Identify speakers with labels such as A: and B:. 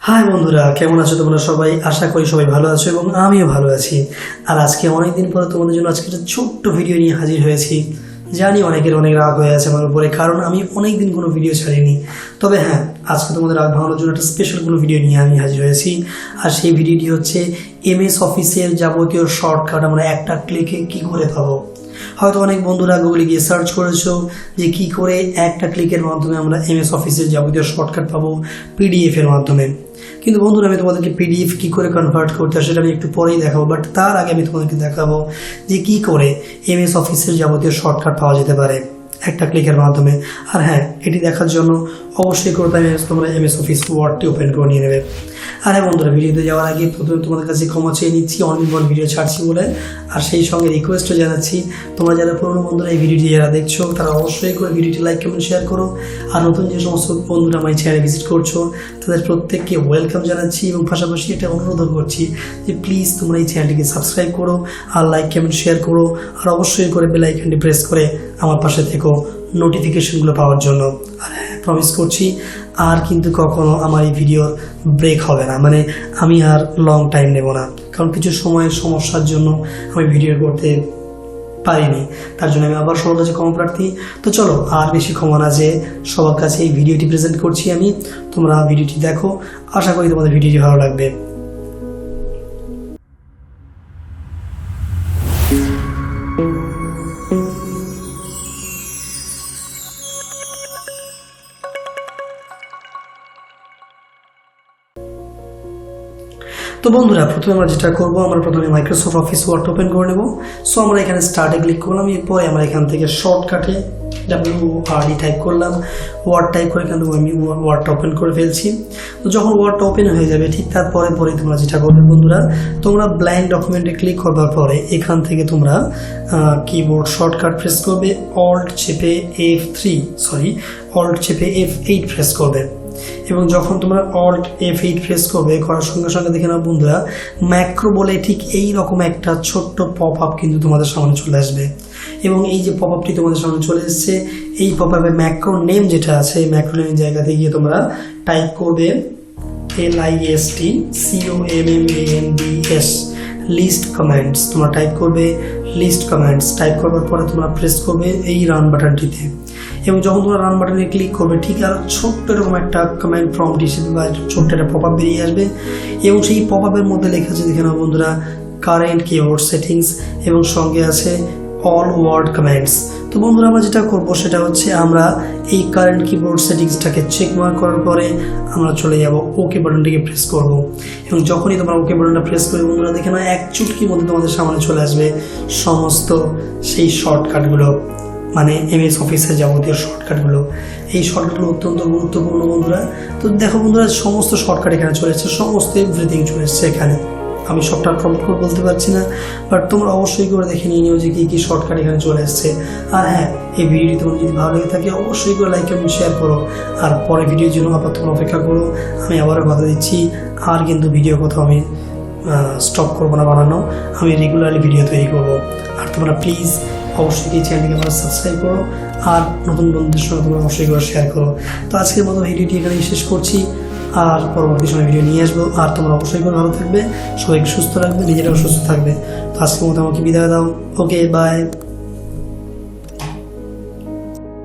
A: High বন্ধুরা, কেমন আছো তোমরা সবাই? আশা করি সবাই ভালো আছো এবং আমিও ভালো আছি। আর আজকে অনেকদিন পরে তোমাদের জন্য আজকে একটা ছোট্ট ভিডিও নিয়ে হাজির হয়েছি। জানি অনেকের অনেক রাগ হয়ে আছে আমার উপরে, কারণ আমি অনেকদিন কোনো ভিডিও ছাড়িনি। তবে হ্যাঁ, আজকে তোমাদের রাগ ভাঙানোর জন্য একটা স্পেশাল কোনো ভিডিও নিয়ে আমি হাজির হয়েছি। আর সেই ভিডিওটি হচ্ছে এমএস অফিসের যাবতীয় শর্টকাট আমরা একটা ক্লিকে কি করে পাবো। হয়তো অনেক বন্ধুরা গুগলে গিয়ে সার্চ করেছো যে কি করে একটা ক্লিকের মাধ্যমে আমরা এমএস অফিসের যাবতীয় শর্টকাট পাবো পিডিএফ এর মাধ্যমে। কিন্তু বন্ধুরা, আমি তোমাদেরকে পিডিএফ কি করে কনভার্ট করতে হয় সেটা আমি একটু পরেই দেখাবো। বাট তার আগে আমি তোমাদেরকে দেখাবো যে কি করে এমএস অফিসের যাবতীয় শর্টকাট পাওয়া যেতে পারে একটা ক্লিকের মাধ্যমে। আর হ্যাঁ, এটি দেখার জন্য অবশ্যই করতে হবে তোমরা এমএস অফিস ওয়ার্ডটি ওপেন করে নিয়ে নেবে। আর হ্যাঁ বন্ধুরা, ভিডিওতে যাওয়ার আগে প্রথমে তোমাদের কাছে ক্ষমা চেয়ে নিচ্ছি অনেকবার ভিডিও ছাড়ছি বলে। আর সেই সঙ্গে রিকোয়েস্টও জানাচ্ছি, তোমরা যারা পুরনো বন্ধুরা এই ভিডিওটি যারা দেখছো তারা অবশ্যই করে ভিডিওটি লাইক কমেন্ট শেয়ার করো। আর নতুন যে সমস্ত বন্ধুরা আমার চ্যানেলে ভিজিট করছো তাদের প্রত্যেককে ওয়েলকাম জানাচ্ছি এবং পাশাপাশি এটা অনুরোধ করছি যে প্লিজ তোমরা এই চ্যানেলটিকে সাবস্ক্রাইব করো আর লাইক কমেন্ট শেয়ার করো। আর অবশ্যই করে বেল আইকনটি প্রেস করে আমার পাশে থেকো নোটিফিকেশনগুলো পাওয়ার জন্য। আর হ্যাঁ, প্রমিস করছি আর কিন্তু কখনো আমার এই ভিডিওর ব্রেক হবে না, মানে আমি আর লং টাইম নেব না, কারণ কিছু সময়ের সমস্যার জন্য আমি ভিডিও করতে পারিনি। তার জন্য আমি আবার সবার কাছে ক্ষমা প্রার্থী। তো চলো আর বেশি ক্ষমা না যে সবার কাছে এই ভিডিওটি প্রেজেন্ট করছি আমি। তোমরা ভিডিওটি দেখো, আশা করি তোমাদের ভিডিওটি ভালো লাগবে। তো বন্ধুরা, প্রথমে আমরা যেটা করবো, আমরা প্রথমে মাইক্রোসফট অফিস ওয়ার্ড ওপেন করে নেব। সো আমরা এখানে স্টার্টে ক্লিক করলাম, এরপরে আমরা এখান থেকে শর্টকাটে WRD টাইপ করলাম, ওয়ার্ড টাইপ করে কিন্তু আমি ওয়ার্ডটা ওপেন করে ফেলছি। তো যখন ওয়ার্ডটা ওপেন হয়ে যাবে ঠিক তারপরে তোমরা যেটা করবে বন্ধুরা, তোমরা ব্ল্যাঙ্ক ডকুমেন্টে ক্লিক করবার পরে এখান থেকে তোমরা কিবোর্ড শর্টকাট প্রেস করবে, অল্ট চেপে F8 প্রেস করবে। এবং যখন তোমরা অল্ট F8 প্রেস করবে, করার সঙ্গে সঙ্গে দেখে নাও বন্ধুরা, ম্যাক্রো বলে ঠিক এই রকম একটা ছোট্ট পপ আপ কিন্তু তোমাদের সামনে চলে আসবে। এবং এই যে পপ আপটি তোমাদের সামনে চলে এসছে, এই পপ আপে ম্যাক্রো নেম যেটা আছে, এই ম্যাক্রো নেমের জায়গাতে গিয়ে তোমরা টাইপ করবে LIST লিস্ট কমেন্টস। তোমরা টাইপ করবে লিস্ট কমেন্টস। টাইপ করবার পরে তোমরা প্রেস করবে এই রান বাটনটিতে। এবং যখন তোমরা রান বাটনে ক্লিক করবে ঠিক আর ছোট্ট এরকম একটা কমেন্ট প্রম্পট হিসেবে বা ছোট্ট একটা পপ আপ বেরিয়ে আসবে। এবং সেই পপ আপের মধ্যে লেখা আছে, দেখে নাও বন্ধুরা, কারেন্ট কিবোর্ড সেটিংস এবং সঙ্গে আছে অল ওয়ার্ড কমেন্টস। তো বন্ধুরা, আমরা যেটা করবো সেটা হচ্ছে আমরা এই কারেন্ট কিবোর্ড সেটিংসটাকে চেক মার্ক করার পরে আমরা চলে যাব ওকে বাটনটিকে প্রেস করব। এবং যখনই তোমরা ওকে বাটনটা প্রেস করবে বন্ধুরা, দেখে না এক চুটকির মধ্যে তোমাদের সামনে চলে আসবে সমস্ত সেই শর্টকাটগুলো, মানে এমএস অফিসের যাবতীয় শর্টকাটগুলো। এই শর্টকাটগুলো অত্যন্ত গুরুত্বপূর্ণ বন্ধুরা। তো দেখো বন্ধুরা, সমস্ত শর্টকাট এখানে চলে এসছে, সমস্ত এভরিথিং চলে এসছে এখানে। আমি সবটা প্রম্পট করে বলতে পারছি না, বাট তোমরা অবশ্যই করে দেখে নিয়ে নিও যে কী কী শর্টকাট এখানে চলে এসছে। আর হ্যাঁ, এই ভিডিওটি তোমার যদি ভালো লেগে থাকে অবশ্যই করে লাইক এবং শেয়ার করো। আর পরে ভিডিওর জন্য আবার তোমরা অপেক্ষা করো। আমি আবারও কথা দিচ্ছি, আর কিন্তু ভিডিও কোথাও আমি স্টপ করবো না বানানো, আমি রেগুলারলি ভিডিও তৈরি করবো। আর তোমরা প্লিজ অবশ্যই এই চ্যানেলটিকে আমরা সাবস্ক্রাইব করো আর নতুন বন্ধুদের সঙ্গে তোমরা অবশ্যই করে শেয়ার করো। তো আজকের মতো ভিডিওটি এখানেই শেষ করছি, আর পরবর্তী সময় ভিডিও নিয়ে আসবো। আর তোমরা অবশ্যই করে ভালো থাকবে, সবাইকে সুস্থ রাখবে, নিজেরাও সুস্থ থাকবে। তো আজকের মতো আমাকে বিদায় দাও। ওকে, বাই।